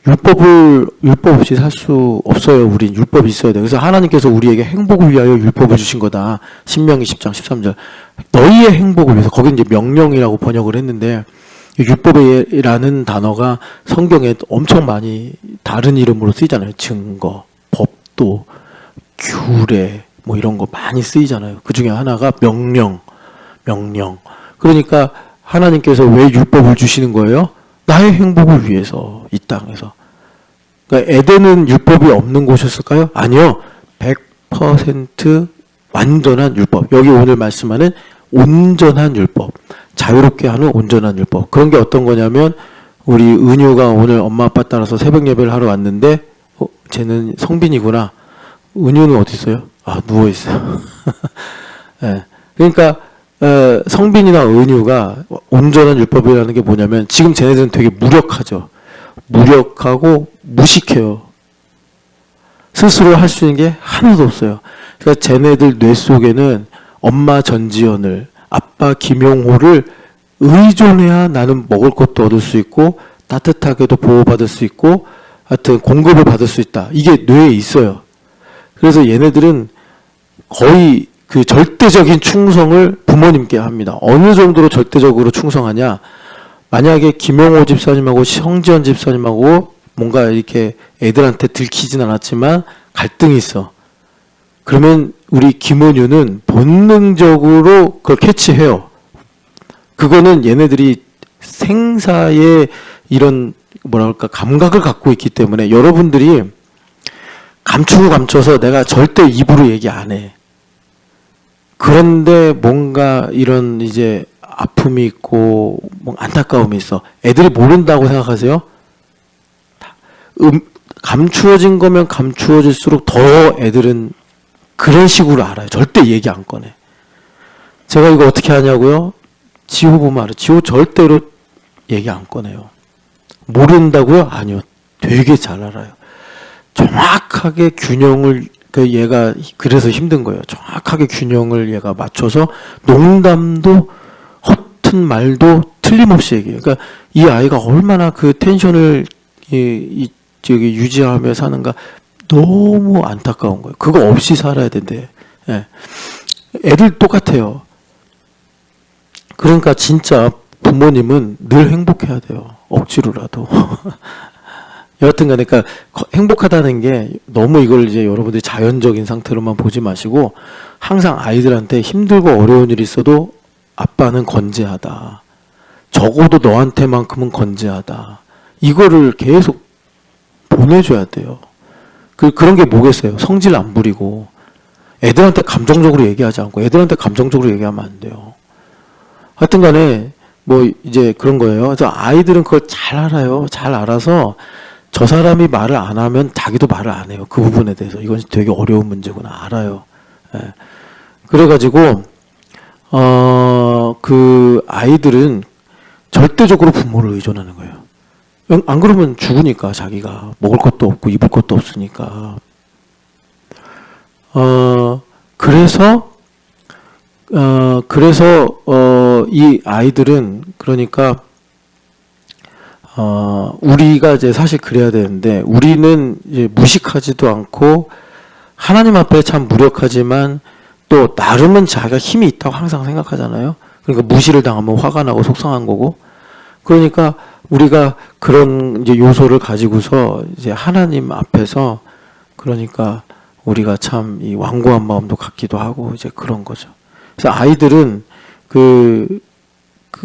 율법 없이 살 수 없어요. 우린 율법이 있어야 돼. 그래서 하나님께서 우리에게 행복을 위하여 율법을 주신 거다. 신명기 10장 13절. 너희의 행복을 위해서 거기 이제 명령이라고 번역을 했는데 율법이라는 단어가 성경에 엄청 많이 다른 이름으로 쓰이잖아요. 증거, 법 법도, 규례, 뭐 이런 거 많이 쓰이잖아요. 그 중에 하나가 명령. 그러니까 하나님께서 왜 율법을 주시는 거예요? 나의 행복을 위해서, 이 땅에서. 그러니까 에덴은 율법이 없는 곳이었을까요? 아니요. 100% 완전한 율법. 여기 오늘 말씀하는 온전한 율법. 자유롭게 하는 온전한 율법. 그런 게 어떤 거냐면 우리 은유가 오늘 엄마 아빠 따라서 새벽 예배를 하러 왔는데 쟤는 성빈이구나. 은유는 어디 있어요? 누워 있어요. 네. 그러니까 성빈이나 은유가 온전한 율법이라는 게 뭐냐면 지금 쟤네들은 되게 무력하죠. 무력하고 무식해요. 스스로 할 수 있는 게 하나도 없어요. 그러니까 쟤네들 뇌 속에는 엄마 전지현을, 아빠 김용호를 의존해야 나는 먹을 것도 얻을 수 있고 따뜻하게도 보호받을 수 있고 하여튼 공급을 받을 수 있다. 이게 뇌에 있어요. 그래서 얘네들은 거의 그 절대적인 충성을 부모님께 합니다. 어느 정도로 절대적으로 충성하냐? 만약에 김용호 집사님하고 성지현 집사님하고 뭔가 이렇게 애들한테 들키진 않았지만 갈등이 있어. 그러면 우리 김은유는 본능적으로 그걸 캐치해요. 그거는 얘네들이 생사의 이런 뭐랄까 감각을 갖고 있기 때문에 여러분들이 감춰서 내가 절대 입으로 얘기 안 해. 그런데 뭔가 이런 이제 아픔이 있고 뭐 안타까움이 있어. 애들이 모른다고 생각하세요? 감추어진 거면 감추어질수록 더 애들은 그런 식으로 알아요. 절대 얘기 안 꺼내. 제가 이거 어떻게 하냐고요? 지호 보면 알아요. 지호 절대로 얘기 안 꺼내요. 모른다고요? 아니요. 되게 잘 알아요. 정확하게 균형을 얘가 그래서 힘든 거예요. 정확하게 균형을 얘가 맞춰서 농담도 허튼 말도 틀림없이 얘기해요. 그러니까 이 아이가 얼마나 그 텐션을 저기 유지하며 사는가 너무 안타까운 거예요. 그거 없이 살아야 된대. 예. 애들 똑같아요. 그러니까 진짜 부모님은 늘 행복해야 돼요. 억지로라도. 여하튼 간에 그러니까 행복하다는 게 너무 이걸 이제 여러분들이 자연적인 상태로만 보지 마시고 항상 아이들한테 힘들고 어려운 일이 있어도 아빠는 건재하다. 적어도 너한테만큼은 건재하다. 이거를 계속 보내줘야 돼요. 그런 게 뭐겠어요? 성질 안 부리고 애들한테 감정적으로 얘기하지 않고 애들한테 감정적으로 얘기하면 안 돼요. 하여튼 간에 뭐 이제 그런 거예요. 그래서 아이들은 그걸 잘 알아요. 잘 알아서 저 사람이 말을 안 하면 자기도 말을 안 해요. 그 부분에 대해서. 이건 되게 어려운 문제구나. 알아요. 예. 그래가지고 그 아이들은 절대적으로 부모를 의존하는 거예요. 안 그러면 죽으니까 자기가 먹을 것도 없고 입을 것도 없으니까. 그래서 이 아이들은 그러니까 우리가 이제 사실 그래야 되는데 우리는 이제 무식하지도 않고 하나님 앞에 참 무력하지만 또 나름은 자기가 힘이 있다고 항상 생각하잖아요. 그러니까 무시를 당하면 화가 나고 속상한 거고. 그러니까 우리가 그런 이제 요소를 가지고서 이제 하나님 앞에서 그러니까 우리가 참 이 완고한 마음도 갖기도 하고 이제 그런 거죠. 그래서 아이들은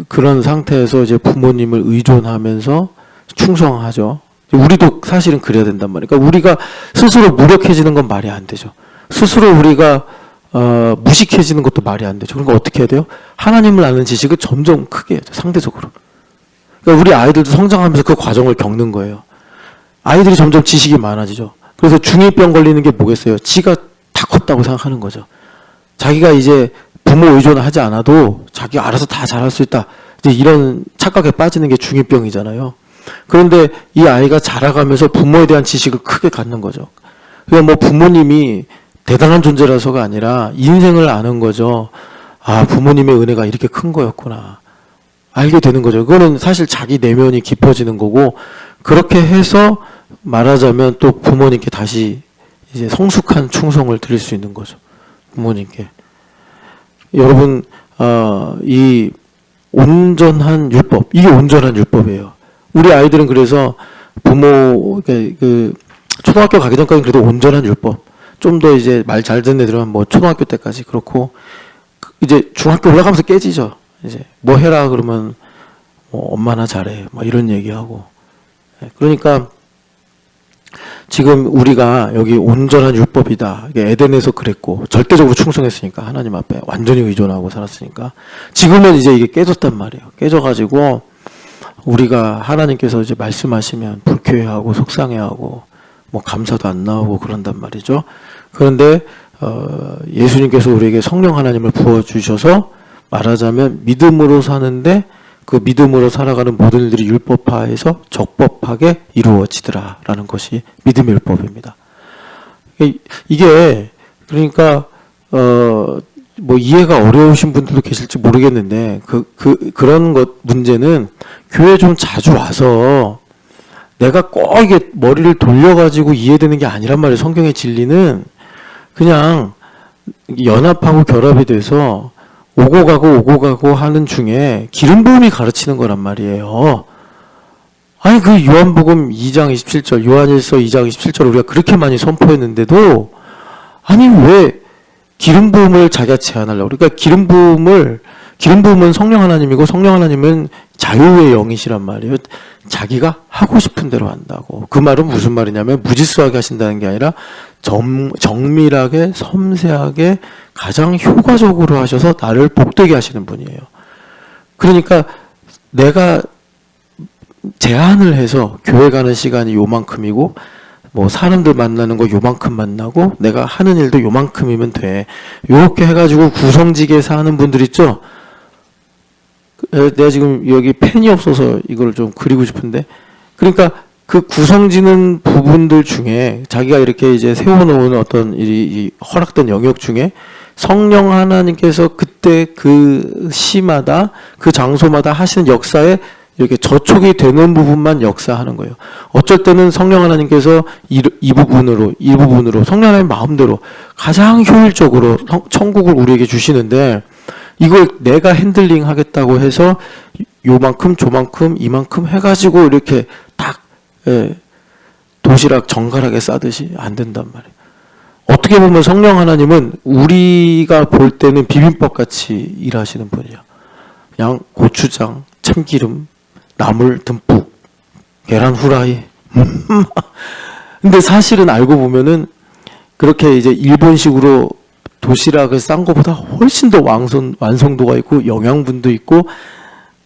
그런 상태에서 이제 부모님을 의존하면서 충성하죠. 우리도 사실은 그래야 된단 말이에요. 그러니까 우리가 스스로 무력해지는 건 말이 안 되죠. 스스로 우리가 무식해지는 것도 말이 안 되죠. 그러니까 어떻게 해야 돼요? 하나님을 아는 지식을 점점 크게 해야죠. 상대적으로. 그러니까 우리 아이들도 성장하면서 그 과정을 겪는 거예요. 아이들이 점점 지식이 많아지죠. 그래서 중2병 걸리는 게 뭐겠어요? 지가 다 컸다고 생각하는 거죠. 자기가 이제 부모 의존을 하지 않아도 자기가 알아서 다 잘할 수 있다. 이제 이런 착각에 빠지는 게 중2병이잖아요. 그런데 이 아이가 자라가면서 부모에 대한 지식을 크게 갖는 거죠. 그러니까 뭐 부모님이 대단한 존재라서가 아니라 인생을 아는 거죠. 아, 부모님의 은혜가 이렇게 큰 거였구나. 알게 되는 거죠. 그거는 사실 자기 내면이 깊어지는 거고, 그렇게 해서 말하자면 또 부모님께 다시 이제 성숙한 충성을 드릴 수 있는 거죠. 부모님께. 여러분, 이 온전한 율법, 이게 온전한 율법이에요. 우리 아이들은 그래서 부모, 초등학교 가기 전까지는 그래도 온전한 율법. 좀 더 이제 말 잘 듣는 애들은 뭐 초등학교 때까지 그렇고, 이제 중학교 올라가면서 깨지죠. 이제 뭐 해라 그러면 뭐 엄마나 잘해 뭐 이런 얘기하고. 그러니까 지금 우리가 여기 온전한 율법이다. 이게 에덴에서 그랬고 절대적으로 충성했으니까 하나님 앞에 완전히 의존하고 살았으니까 지금은 이제 이게 깨졌단 말이에요. 깨져가지고 우리가 하나님께서 이제 말씀하시면 불쾌해하고 속상해하고 뭐 감사도 안 나오고 그런단 말이죠. 그런데 예수님께서 우리에게 성령 하나님을 부어주셔서 말하자면 믿음으로 사는데 그 믿음으로 살아가는 모든 일들이 율법화해서 적법하게 이루어지더라라는 것이 믿음의 율법입니다. 이게 그러니까 뭐 이해가 어려우신 분들도 계실지 모르겠는데 그런 것 문제는 교회 좀 자주 와서 내가 꼭 이게 머리를 돌려가지고 이해되는 게 아니란 말이에요. 성경의 진리는 그냥 연합하고 결합이 돼서 오고 가고 하는 중에 기름 부음이 가르치는 거란 말이에요. 아니 그 요한복음 2장 27절, 요한일서 2장 27절 우리가 그렇게 많이 선포했는데도 아니 왜 기름 부음을 자기가 제한하려고? 그러니까 기름 부음은 성령 하나님이고 성령 하나님은 자유의 영이시란 말이에요. 자기가 하고 싶은 대로 한다고. 그 말은 무슨 말이냐면 무질서하게 하신다는 게 아니라 정밀하게 섬세하게 가장 효과적으로 하셔서 나를 복되게 하시는 분이에요. 그러니까 내가 제한을 해서 교회 가는 시간이 요만큼이고 뭐 사람들 만나는 거 요만큼 만나고 내가 하는 일도 요만큼이면 돼. 요렇게 해가지고 구성지게 사는 분들 있죠? 내가 지금 여기 펜이 없어서 이걸 좀 그리고 싶은데, 그러니까 그 구성지는 부분들 중에 자기가 이렇게 이제 세워놓은 어떤 이 허락된 영역 중에 성령 하나님께서 그때 그 시마다 그 장소마다 하시는 역사에 이렇게 저촉이 되는 부분만 역사하는 거예요. 어쩔 때는 성령 하나님께서 이 부분으로 성령 하나님 마음대로 가장 효율적으로 천국을 우리에게 주시는데, 이걸 내가 핸들링 하겠다고 해서 요만큼 조만큼 이만큼 해가지고 이렇게 딱 도시락 정갈하게 싸듯이 안 된단 말이에요. 어떻게 보면 성령 하나님은 우리가 볼 때는 비빔밥 같이 일하시는 분이에요. 그냥 고추장, 참기름, 나물 듬뿍, 계란 후라이. 근데 사실은 알고 보면은 그렇게 이제 일본식으로 도시락을 싼 것보다 훨씬 더 완성도가 있고 영양분도 있고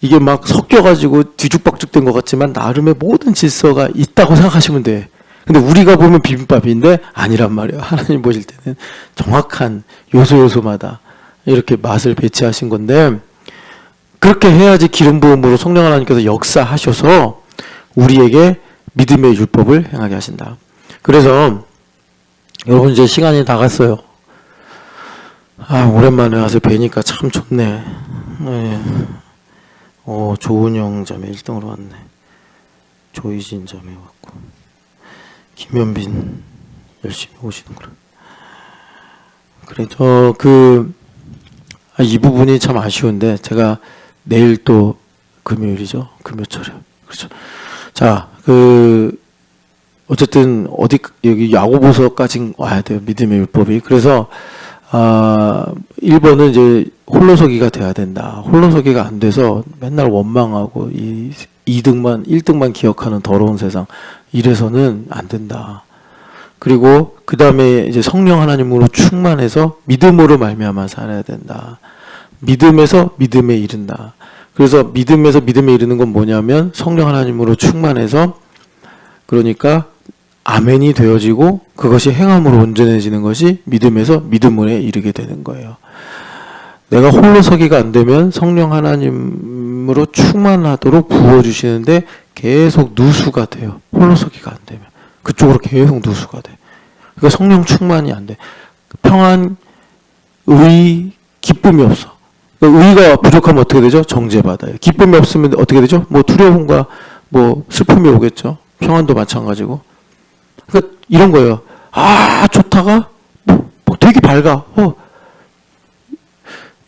이게 막 섞여가지고 뒤죽박죽된 것 같지만 나름의 모든 질서가 있다고 생각하시면 돼. 근데 우리가 보면 비빔밥인데 아니란 말이에요. 하나님 보실 때는 정확한 요소마다 이렇게 맛을 배치하신 건데, 그렇게 해야지 기름 부음으로 성령 하나님께서 역사하셔서 우리에게 믿음의 율법을 행하게 하신다. 그래서 여러분 이제 시간이 다 갔어요. 오랜만에 와서 뵈니까 참 좋네. 네. 조은영 자매 1등으로 왔네. 조희진 자매 왔고, 김현빈 열심히 오시는구나. 그래, 이 부분이 참 아쉬운데, 제가 내일 또 금요일이죠. 금요철에. 그렇죠. 자, 어쨌든, 여기 야고보서까지 와야 돼요. 믿음의 율법이. 그래서, 1번은 이제 홀로서기가 돼야 된다. 홀로서기가 안 돼서 맨날 원망하고 1등만 기억하는 더러운 세상. 이래서는 안 된다. 그리고 그 다음에 이제 성령 하나님으로 충만해서 믿음으로 말미암아 살아야 된다. 믿음에서 믿음에 이른다. 그래서 믿음에서 믿음에 이르는 건 뭐냐면 성령 하나님으로 충만해서, 그러니까 아멘이 되어지고 그것이 행함으로 온전해지는 것이 믿음에서 믿음에 이르게 되는 거예요. 내가 홀로 서기가 안 되면 성령 하나님으로 충만하도록 부어주시는데 계속 누수가 돼요. 홀로 서기가 안 되면 그쪽으로 계속 누수가 돼. 그러니까 성령 충만이 안 돼. 평안, 의, 기쁨이 없어. 의가 부족하면 어떻게 되죠? 정죄받아요. 기쁨이 없으면 어떻게 되죠? 뭐 두려움과 뭐 슬픔이 오겠죠. 평안도 마찬가지고. 그러니까 이런 거예요. 좋다가 뭐 되게 밝아.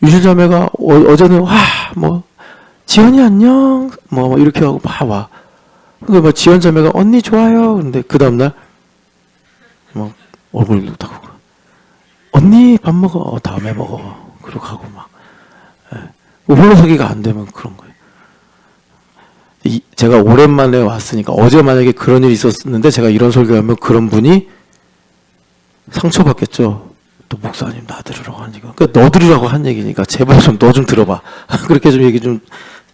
유실자매가 어제는 뭐 지연이 안녕 뭐 이렇게 하고 막 와. 그러니까 뭐 지연자매가 언니 좋아요. 근데 그 다음날 막 얼굴도 타고 언니 밥 먹어. 다음에 먹어. 그러고 가고 막. 홀로서기가 안 되면 그런 거예요. 제가 오랜만에 왔으니까 어제 만약에 그런 일이 있었는데 제가 이런 설교하면 그런 분이 상처받겠죠. 또 목사님 나 들으라고 하니까. 그러니까 너 들으라고 한 얘기니까 제발 좀 너 좀 들어봐. 그렇게 좀 얘기 좀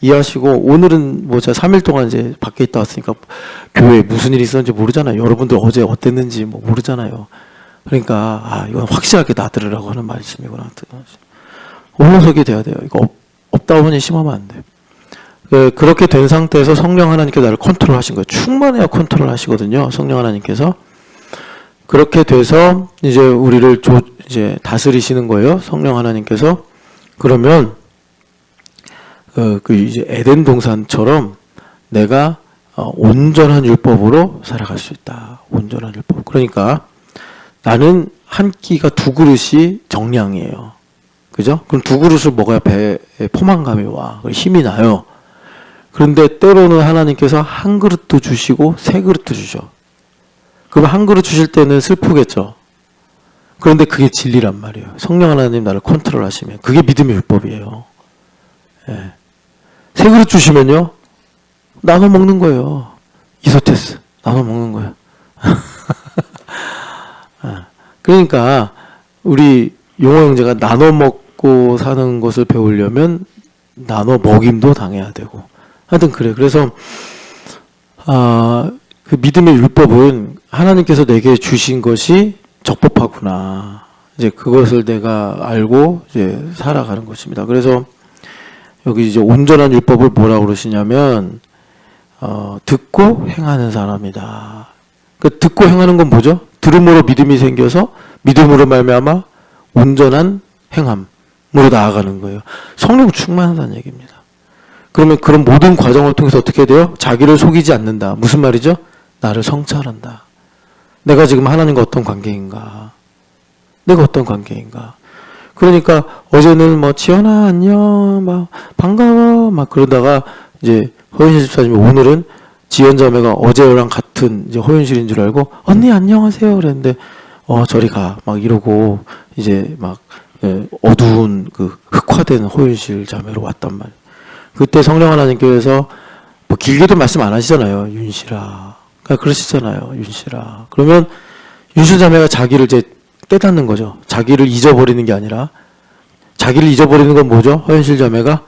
이해하시고 오늘은 뭐 제가 3일 동안 이제 밖에 있다 왔으니까 교회에 무슨 일이 있었는지 모르잖아요. 여러분들 어제 어땠는지 뭐 모르잖아요. 그러니까 이건 확실하게 나 들으라고 하는 말씀이구나. 홀로서기 돼야 돼요. 이거 없다 보니 심하면 안 돼요. 그렇게 된 상태에서 성령 하나님께서 나를 컨트롤하신 거예요. 충만해야 컨트롤하시거든요. 성령 하나님께서. 그렇게 돼서 이제 우리를 이제 다스리시는 거예요. 성령 하나님께서. 그러면 이제 에덴 동산처럼 내가 온전한 율법으로 살아갈 수 있다. 온전한 율법. 그러니까 나는 한 끼가 두 그릇이 정량이에요. 그죠? 그럼 두 그릇을 먹어야 배에 포만감이 와. 힘이 나요. 그런데 때로는 하나님께서 한 그릇도 주시고 세 그릇도 주셔. 그럼 한 그릇 주실 때는 슬프겠죠. 그런데 그게 진리란 말이에요. 성령 하나님 나를 컨트롤 하시면 그게 믿음의 율법이에요. 예. 세 그릇 주시면요 나눠 먹는 거예요. 이소테스 나눠 먹는 거예요. 그러니까 우리 용호 형제가 나눠 먹고 사는 것을 배우려면 나눠 먹임도 당해야 되고 하여튼 그래. 그래서 그 믿음의 율법은 하나님께서 내게 주신 것이 적법하구나. 이제 그것을 내가 알고 이제 살아가는 것입니다. 그래서 여기 이제 온전한 율법을 뭐라고 그러시냐면 듣고 행하는 사람이다. 그 듣고 행하는 건 뭐죠? 들음으로 믿음이 생겨서 믿음으로 말미암아 온전한 행함으로 나아가는 거예요. 성령 충만하다는 얘기입니다. 그러면 그런 모든 과정을 통해서 어떻게 돼요? 자기를 속이지 않는다. 무슨 말이죠? 나를 성찰한다. 내가 지금 하나님과 어떤 관계인가? 내가 어떤 관계인가? 그러니까 어제는 뭐 지연아 안녕 막 반가워 막 그러다가 이제 허윤실 집사님이 오늘은 지연 자매가 어제랑 같은 이제 허윤실인 줄 알고 언니 안녕하세요 그랬는데 저리 가 막 이러고 이제 막 어두운 그 흑화된 허윤실 자매로 왔단 말이에요. 그때 성령 하나님께서 뭐 길게도 말씀 안 하시잖아요. 윤실아. 그러니까 그러시잖아요. 윤실아. 그러면 윤실 자매가 자기를 이제 깨닫는 거죠. 자기를 잊어버리는 게 아니라 자기를 잊어버리는 건 뭐죠? 허윤실 자매가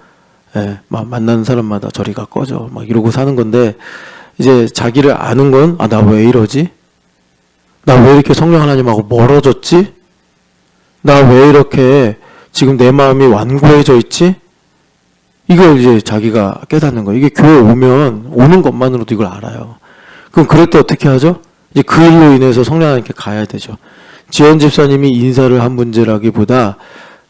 막 만나는 사람마다 저리가 꺼져 막 이러고 사는 건데 이제 자기를 아는 건 나 왜 이러지? 나 왜 이렇게 성령 하나님하고 멀어졌지? 나 왜 이렇게 지금 내 마음이 완고해져 있지? 이걸 이제 자기가 깨닫는 거예요. 이게 교회 오는 것만으로도 이걸 알아요. 그럼 그럴 때 어떻게 하죠? 이제 그 일로 인해서 성령 하나님께 가야 되죠. 지연 집사님이 인사를 한 문제라기보다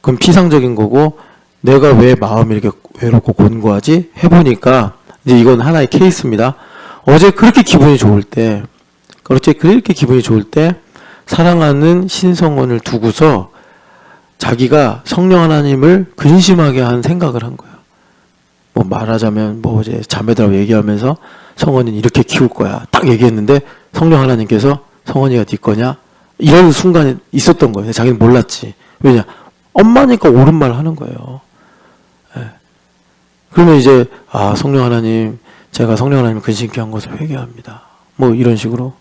그건 피상적인 거고 내가 왜 마음이 이렇게 외롭고 곤고하지? 해보니까 이제 이건 하나의 케이스입니다. 어제 그렇게 기분이 좋을 때 사랑하는 신성원을 두고서 자기가 성령 하나님을 근심하게 한 생각을 한 거예요. 뭐 말하자면 뭐 이제 자매들하고 얘기하면서 성원이는 이렇게 키울 거야. 딱 얘기했는데 성령 하나님께서 성원이가 네 거냐? 이런 순간이 있었던 거예요. 자기는 몰랐지. 왜냐? 엄마니까 옳은 말 하는 거예요. 그러면 이제 성령 하나님 제가 성령 하나님 근심케 한 것을 회개합니다. 뭐 이런 식으로.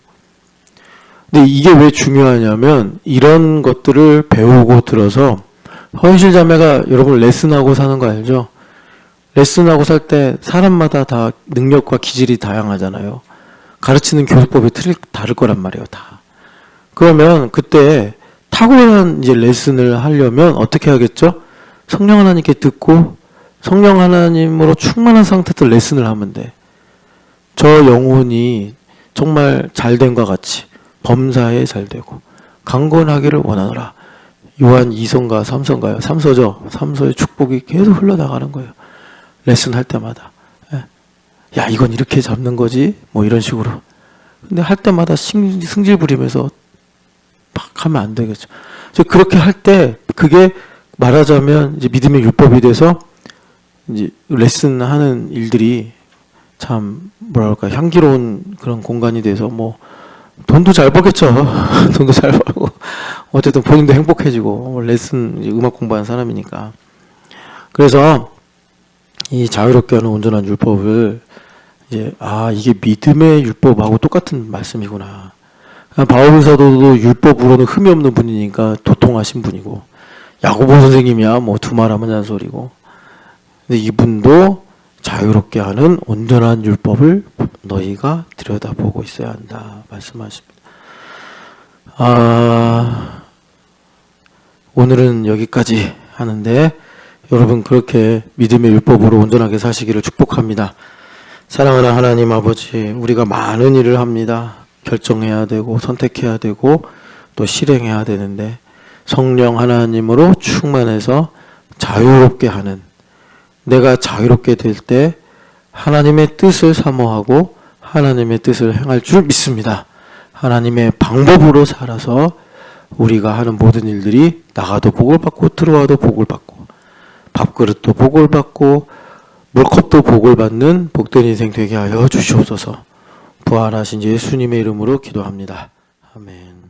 근데 이게 왜 중요하냐면 이런 것들을 배우고 들어서 헌실 자매가 여러분 레슨하고 사는 거 알죠? 레슨하고 살 때 사람마다 다 능력과 기질이 다양하잖아요. 가르치는 교수법이 다를 거란 말이에요, 다. 그러면 그때 탁월한 이제 레슨을 하려면 어떻게 하겠죠? 성령 하나님께 듣고 성령 하나님으로 충만한 상태에서 레슨을 하면 돼. 저 영혼이 정말 잘된과 같이 범사에 잘되고 강건하기를 원하노라. 요한 2서인가 3서인가요? 3서죠. 3서의 축복이 계속 흘러나가는 거예요. 레슨 할 때마다. 야, 이건 이렇게 잡는 거지? 뭐 이런 식으로. 근데 할 때마다 승질 부리면서 막 하면 안 되겠죠. 그렇게 할 때 그게 말하자면 이제 믿음의 율법이 돼서 이제 레슨하는 일들이 참 뭐랄까 향기로운 그런 공간이 돼서 뭐 돈도 잘 벌겠죠. 돈도 잘 벌고 어쨌든 본인도 행복해지고 레슨 이제 음악 공부하는 사람이니까. 그래서 이 자유롭게 하는 온전한 율법을 이제 이게 믿음의 율법하고 똑같은 말씀이구나. 바울 사도도 율법으로는 흠이 없는 분이니까 도통하신 분이고, 야고보 선생님이야 뭐 두말하면 잔소리고. 근데 이분도 자유롭게 하는 온전한 율법을 너희가 들여다보고 있어야 한다 말씀하십니다. 오늘은 여기까지 하는데 여러분 그렇게 믿음의 율법으로 온전하게 사시기를 축복합니다. 사랑하는 하나님 아버지, 우리가 많은 일을 합니다. 결정해야 되고 선택해야 되고 또 실행해야 되는데 성령 하나님으로 충만해서 자유롭게 하는, 내가 자유롭게 될 때 하나님의 뜻을 사모하고 하나님의 뜻을 행할 줄 믿습니다. 하나님의 방법으로 살아서 우리가 하는 모든 일들이 나가도 복을 받고 들어와도 복을 받고 밥그릇도 복을 받고 물컵도 복을 받는 복된 인생 되게 하여 주시옵소서. 부활하신 예수님의 이름으로 기도합니다. 아멘.